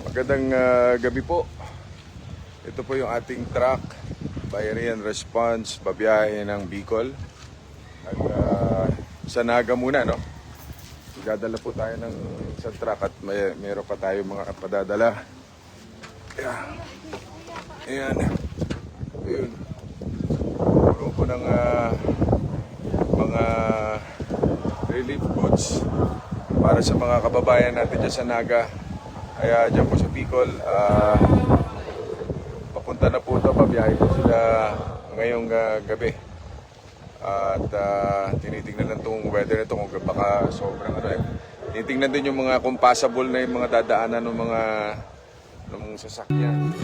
Magandang gabi po. Ito po yung ating truck, Bayanihan Response, babiyahe ng Bicol. At sa Naga muna, no? Dadala po tayo ng isang truck at meron pa tayo mga padadala. Ayan. Ayun. Puro po ng mga relief goods para sa mga kababayan natin dyan sa Naga. Kaya dyan po sa Bicol, papunta na po ito, pabiyahe po sila ngayong gabi. At tinitingnan lang itong weather nito kung baka sobrang tinitingnan din yung mga kung passable na yung mga dadaanan ng mga sasakyan.